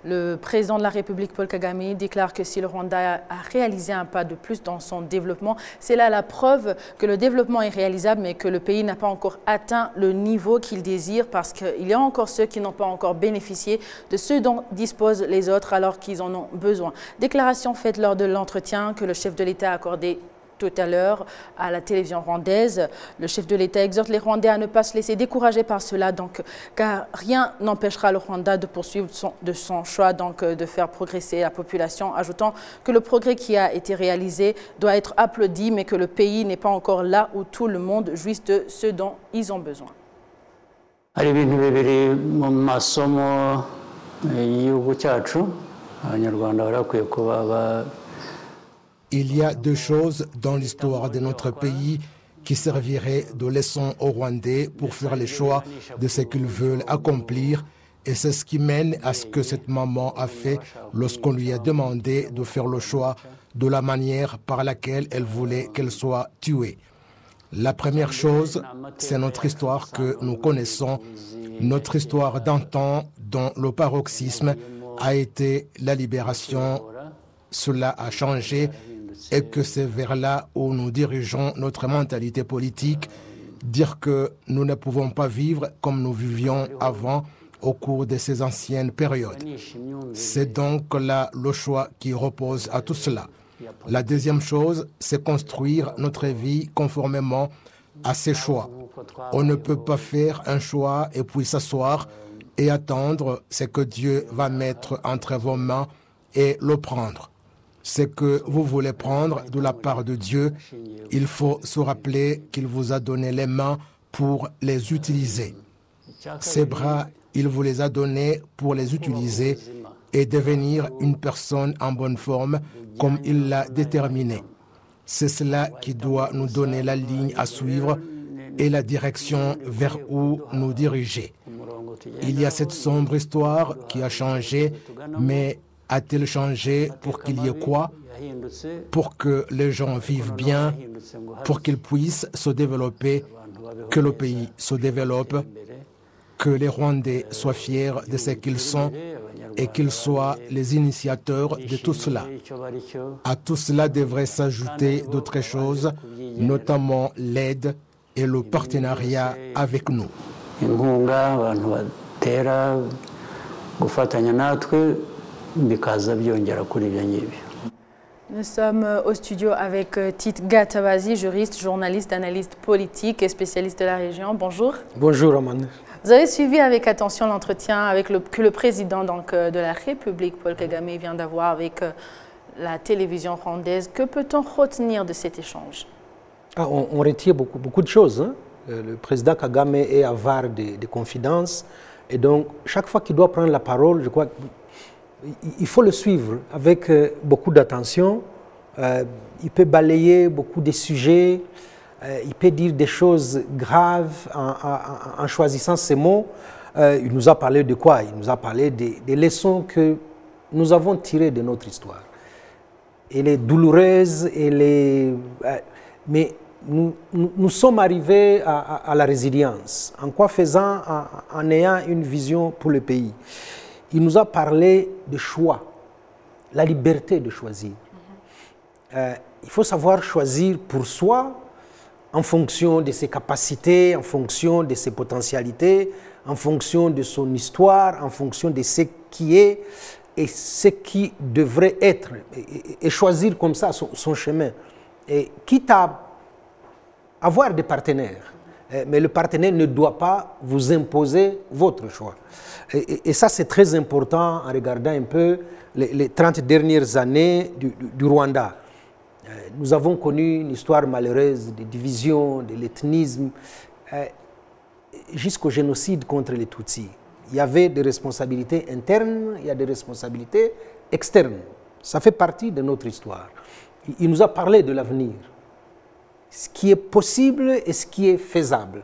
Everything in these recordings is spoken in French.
Le président de la République, Paul Kagame, déclare que si le Rwanda a réalisé un pas de plus dans son développement, c'est là la preuve que le développement est réalisable, mais que le pays n'a pas encore atteint le niveau qu'il désire parce qu'il y a encore ceux qui n'ont pas encore bénéficié de ce dont disposent les autres alors qu'ils en ont besoin. Déclaration faite lors de l'entretien que le chef de l'État a accordé tout à l'heure à la télévision rwandaise. Le chef de l'État exhorte les Rwandais à ne pas se laisser décourager par cela, car rien n'empêchera le Rwanda de poursuivre son choix de faire progresser la population, ajoutant que le progrès qui a été réalisé doit être applaudi, mais que le pays n'est pas encore là où tout le monde jouisse de ce dont ils ont besoin. Il y a deux choses dans l'histoire de notre pays qui serviraient de leçon aux Rwandais pour faire les choix de ce qu'ils veulent accomplir. Et c'est ce qui mène à ce que cette maman a fait lorsqu'on lui a demandé de faire le choix de la manière par laquelle elle voulait qu'elle soit tuée. La première chose, c'est notre histoire que nous connaissons, notre histoire d'antan dont le paroxysme a été la libération. Cela a changé et que c'est vers là où nous dirigeons notre mentalité politique, dire que nous ne pouvons pas vivre comme nous vivions avant au cours de ces anciennes périodes. C'est donc là le choix qui repose à tout cela. La deuxième chose, c'est construire notre vie conformément à ces choix. On ne peut pas faire un choix et puis s'asseoir et attendre ce que Dieu va mettre entre vos mains et le prendre. Ce que vous voulez prendre de la part de Dieu, il faut se rappeler qu'il vous a donné les mains pour les utiliser. Ses bras, il vous les a donnés pour les utiliser et devenir une personne en bonne forme comme il l'a déterminé. C'est cela qui doit nous donner la ligne à suivre et la direction vers où nous diriger. Il y a cette sombre histoire qui a changé, mais a-t-elle changé pour qu'il y ait quoi? Pour que les gens vivent bien, pour qu'ils puissent se développer, que le pays se développe, que les Rwandais soient fiers de ce qu'ils sont et qu'ils soient les initiateurs de tout cela. À tout cela devrait s'ajouter d'autres choses, notamment l'aide et le partenariat avec nous. Nous sommes au studio avec Tite Gatabazi, juriste, journaliste, analyste politique et spécialiste de la région. Bonjour. Bonjour, Amanda. Vous avez suivi avec attention l'entretien que le président de la République, Paul Kagame, vient d'avoir avec la télévision rwandaise. Que peut-on retenir de cet échange? On retient beaucoup de choses. Hein. Le président Kagame est avare de confidences. Et donc, chaque fois qu'il doit prendre la parole, je crois qu'il faut le suivre avec beaucoup d'attention. Il peut balayer beaucoup de sujets. Il peut dire des choses graves en choisissant ses mots. Il nous a parlé de quoi? Il nous a parlé des leçons que nous avons tirées de notre histoire. Elle est douloureuse, mais nous sommes arrivés à la résilience. En quoi faisant? En ayant une vision pour le pays. Il nous a parlé de choix, la liberté de choisir. Il faut savoir choisir pour soi en fonction de ses capacités, en fonction de ses potentialités, en fonction de son histoire, en fonction de ce qui est et ce qui devrait être, et choisir comme ça son chemin. Et quitte à avoir des partenaires, mais le partenaire ne doit pas vous imposer votre choix. Et ça, c'est très important en regardant un peu les 30 dernières années du Rwanda. Nous avons connu une histoire malheureuse de division, de l'ethnisme, jusqu'au génocide contre les Tutsis. Il y avait des responsabilités internes, il y a des responsabilités externes. Ça fait partie de notre histoire. Il nous a parlé de l'avenir, ce qui est possible et ce qui est faisable.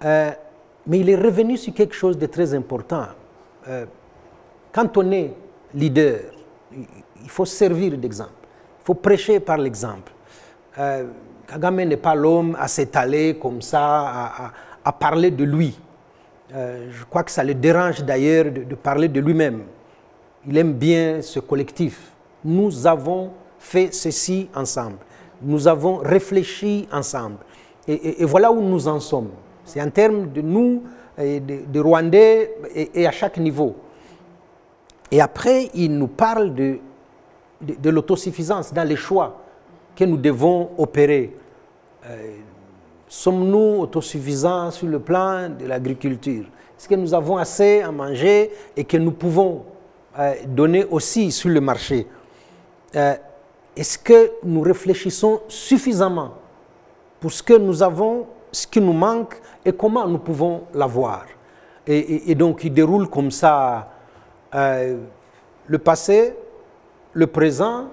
Mais il est revenu sur quelque chose de très important. Quand on est leader, il faut servir d'exemple. Il faut prêcher par l'exemple. Kagame n'est pas l'homme à s'étaler comme ça, à parler de lui. Je crois que ça le dérange d'ailleurs de parler de lui-même. Il aime bien ce collectif. Nous avons fait ceci ensemble. Nous avons réfléchi ensemble. Et voilà où nous en sommes. C'est en termes de nous, de Rwandais, et à chaque niveau. Et après, il nous parle de l'autosuffisance dans les choix que nous devons opérer. Sommes-nous autosuffisants sur le plan de l'agriculture? Est-ce que nous avons assez à manger et que nous pouvons donner aussi sur le marché? Est-ce que nous réfléchissons suffisamment pour ce que nous avons, ce qui nous manque et comment nous pouvons l'avoir? Et donc il déroule comme ça le passé, le présent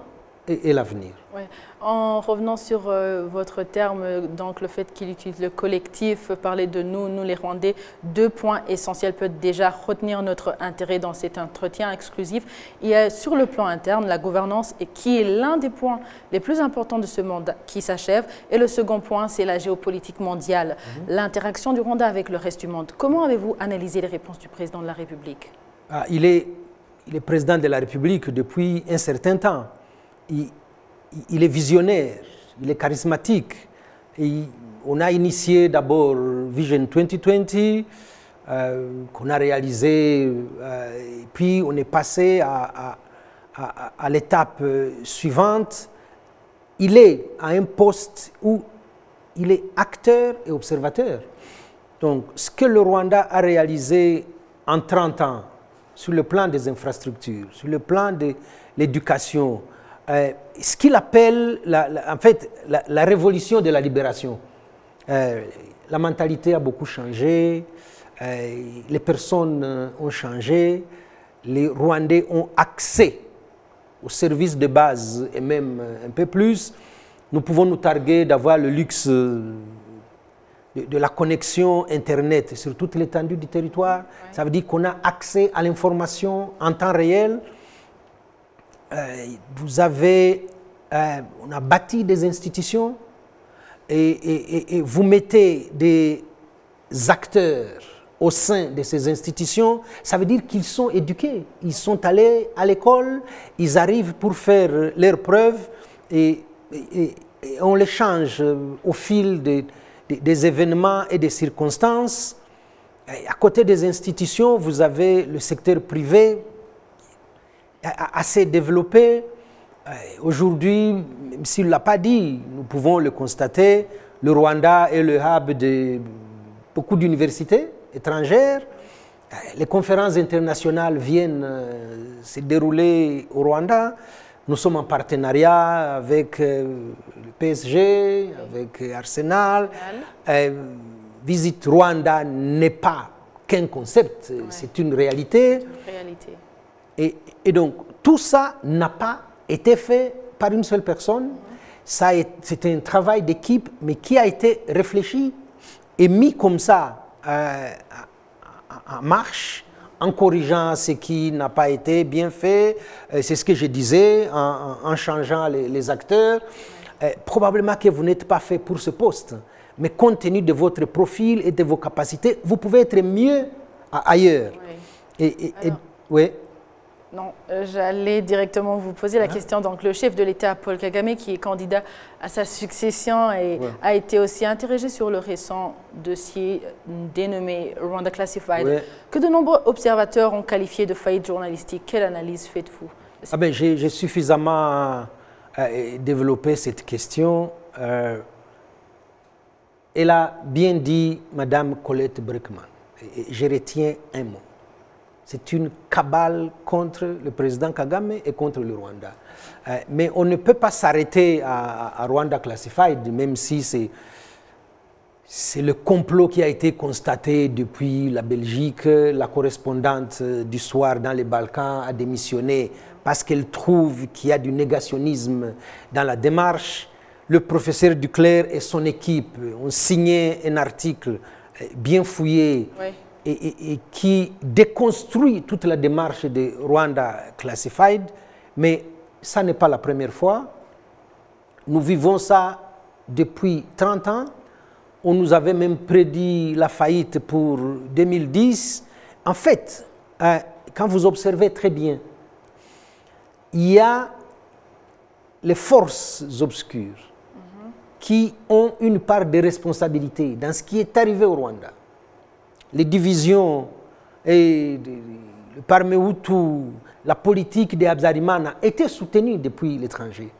et l'avenir. Ouais. En revenant sur votre terme, donc le fait qu'il utilise le collectif, parler de nous, nous les Rwandais, 2 points essentiels peuvent déjà retenir notre intérêt dans cet entretien exclusif. Il y a sur le plan interne la gouvernance qui est l'un des points les plus importants de ce mandat qui s'achève. Et le second point, c'est la géopolitique mondiale, l'interaction du Rwanda avec le reste du monde. Comment avez-vous analysé les réponses du président de la République? Il est président de la République depuis un certain temps. Il est visionnaire, il est charismatique. Et on a initié d'abord Vision 2020, qu'on a réalisé, et puis on est passé à l'étape suivante. Il est à un poste où il est acteur et observateur. Donc, ce que le Rwanda a réalisé en 30 ans, sur le plan des infrastructures, sur le plan de l'éducation, ce qu'il appelle en fait la révolution de la libération. La mentalité a beaucoup changé, les personnes ont changé, les Rwandais ont accès aux services de base et même un peu plus. Nous pouvons nous targuer d'avoir le luxe de la connexion Internet sur toute l'étendue du territoire. Ouais. Ça veut dire qu'on a accès à l'information en temps réel. On a bâti des institutions et vous mettez des acteurs au sein de ces institutions, ça veut dire qu'ils sont éduqués, ils sont allés à l'école, ils arrivent pour faire leurs preuves et on les change au fil des événements et des circonstances. Et à côté des institutions, vous avez le secteur privé assez développé. Aujourd'hui, même s'il ne l'a pas dit, nous pouvons le constater, le Rwanda est le hub de beaucoup d'universités étrangères. Les conférences internationales viennent se dérouler au Rwanda. Nous sommes en partenariat avec le PSG, avec Arsenal. Visite Rwanda n'est pas qu'un concept, c'est une réalité. Et donc, tout ça n'a pas été fait par une seule personne. C'était un travail d'équipe, mais qui a été réfléchi et mis comme ça en marche, en corrigeant ce qui n'a pas été bien fait. C'est ce que je disais, en changeant les acteurs. Probablement que vous n'êtes pas fait pour ce poste, mais compte tenu de votre profil et de vos capacités, vous pouvez être mieux ailleurs. Oui. Non, j'allais directement vous poser la question. Donc, le chef de l'État, Paul Kagame, qui est candidat à sa succession, a été aussi interrogé sur le récent dossier dénommé Rwanda Classified, que de nombreux observateurs ont qualifié de faillite journalistique. Quelle analyse faites-vous? J'ai suffisamment développé cette question. Elle a bien dit, Madame Colette Brickman, et je retiens un mot. C'est une cabale contre le président Kagame et contre le Rwanda. Mais on ne peut pas s'arrêter à Rwanda Classified, même si c'est le complot qui a été constaté depuis la Belgique. La correspondante du soir dans les Balkans a démissionné parce qu'elle trouve qu'il y a du négationnisme dans la démarche. Le professeur Duclerc et son équipe ont signé un article bien fouillé. Et qui déconstruit toute la démarche de Rwanda Classified, mais ça n'est pas la première fois. Nous vivons ça depuis 30 ans. On nous avait même prédit la faillite pour 2010. En fait, quand vous observez très bien, il y a les forces obscures qui ont une part de responsabilité dans ce qui est arrivé au Rwanda. Les divisions et parmi Hutu, la politique de Habyarimana était soutenue depuis l'étranger.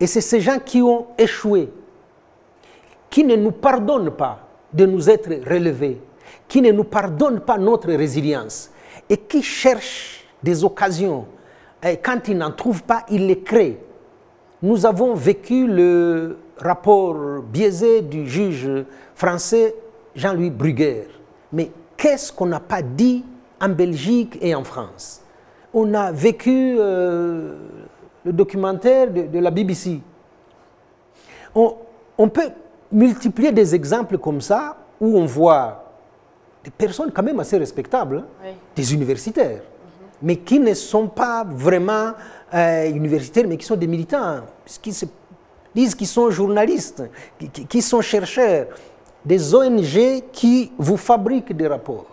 Et c'est ces gens qui ont échoué, qui ne nous pardonnent pas de nous être relevés, qui ne nous pardonnent pas notre résilience et qui cherchent des occasions. Et quand ils n'en trouvent pas, ils les créent. Nous avons vécu le rapport biaisé du juge français Jean-Louis Bruguère. Mais qu'est-ce qu'on n'a pas dit en Belgique et en France? On a vécu le documentaire de la BBC. On peut multiplier des exemples comme ça où on voit des personnes quand même assez respectables, oui, des universitaires, mais qui ne sont pas vraiment universitaires, mais qui sont des militants, qui se disent qu'ils sont journalistes, qui sont chercheurs, des ONG qui vous fabriquent des rapports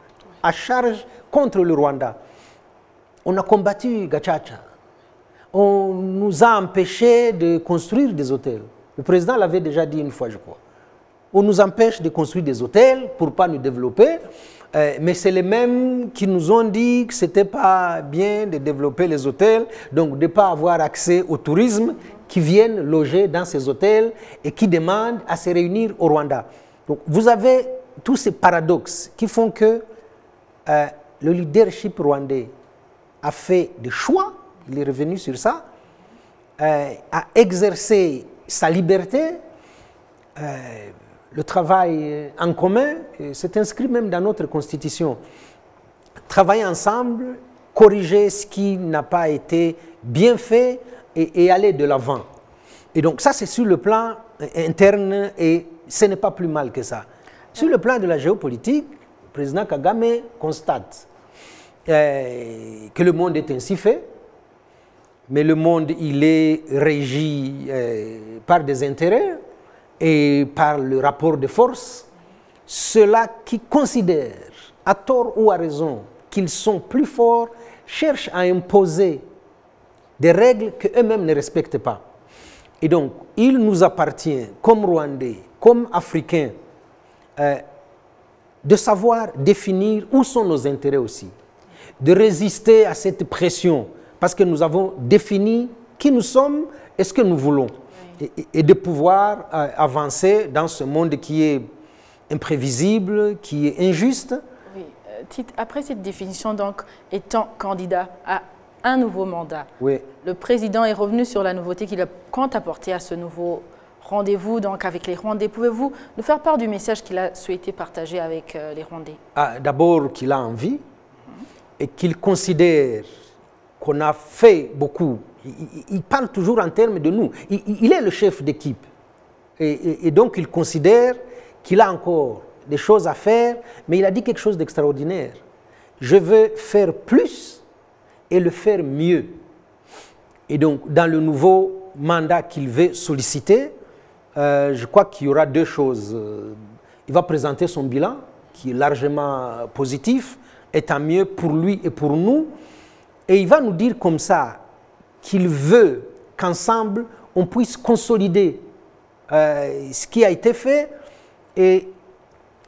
à charge contre le Rwanda. On a combattu Gacaca. On nous a empêchés de construire des hôtels. Le président l'avait déjà dit une fois, je crois. On nous empêche de construire des hôtels pour ne pas nous développer, mais c'est les mêmes qui nous ont dit que ce n'était pas bien de développer les hôtels, donc de ne pas avoir accès au tourisme, qui viennent loger dans ces hôtels et qui demandent à se réunir au Rwanda. Donc vous avez tous ces paradoxes qui font que le leadership rwandais a fait des choix, il est revenu sur ça, a exercé sa liberté, le travail en commun, c'est inscrit même dans notre constitution. Travailler ensemble, corriger ce qui n'a pas été bien fait et aller de l'avant. Et donc ça c'est sur le plan interne et ce n'est pas plus mal que ça. Sur le plan de la géopolitique, le président Kagame constate que le monde est ainsi fait, mais le monde il est régi par des intérêts et par le rapport de force. Ceux-là qui considèrent, à tort ou à raison, qu'ils sont plus forts, cherchent à imposer des règles qu'eux-mêmes ne respectent pas. Et donc, il nous appartient, comme Rwandais, comme Africains, de savoir définir où sont nos intérêts aussi, de résister à cette pression, parce que nous avons défini qui nous sommes et ce que nous voulons, et de pouvoir avancer dans ce monde qui est imprévisible, qui est injuste. Oui. Après cette définition, donc, étant candidat à un nouveau mandat, oui, le président est revenu sur la nouveauté qu'il compte apporter à ce nouveau rendez-vous donc avec les Rwandais. Pouvez-vous nous faire part du message qu'il a souhaité partager avec les Rwandais? D'abord qu'il a envie et qu'il considère qu'on a fait beaucoup. Il parle toujours en termes de nous. Il est le chef d'équipe. Et donc il considère qu'il a encore des choses à faire, mais il a dit quelque chose d'extraordinaire. Je veux faire plus et le faire mieux. Et donc dans le nouveau mandat qu'il veut solliciter, je crois qu'il y aura deux choses. Il va présenter son bilan, qui est largement positif, et tant mieux pour lui et pour nous. Et il va nous dire comme ça qu'il veut qu'ensemble, on puisse consolider ce qui a été fait et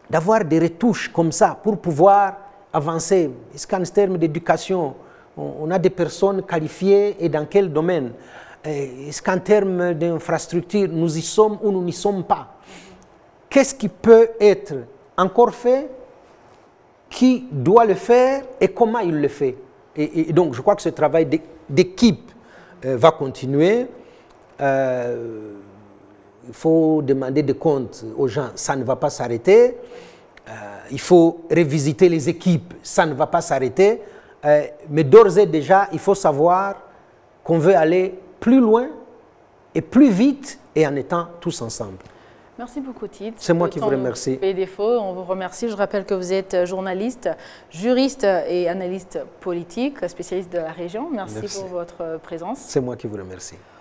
d'avoir des retouches comme ça pour pouvoir avancer. Est-ce qu'en termes d'éducation, on a des personnes qualifiées et dans quel domaine? Est-ce qu'en termes d'infrastructure, nous y sommes ou nous n'y sommes pas? Qu'est-ce qui peut être encore fait? Qui doit le faire et comment il le fait? Et donc, je crois que ce travail d'équipe va continuer. Il faut demander des comptes aux gens, ça ne va pas s'arrêter. Il faut revisiter les équipes, ça ne va pas s'arrêter. Mais d'ores et déjà, il faut savoir qu'on veut aller plus loin et plus vite et en étant tous ensemble. Merci beaucoup, Tite. C'est moi qui vous remercie. Et défaut, on vous remercie. Je rappelle que vous êtes journaliste, juriste et analyste politique, spécialiste de la région. Merci. Pour votre présence. C'est moi qui vous remercie.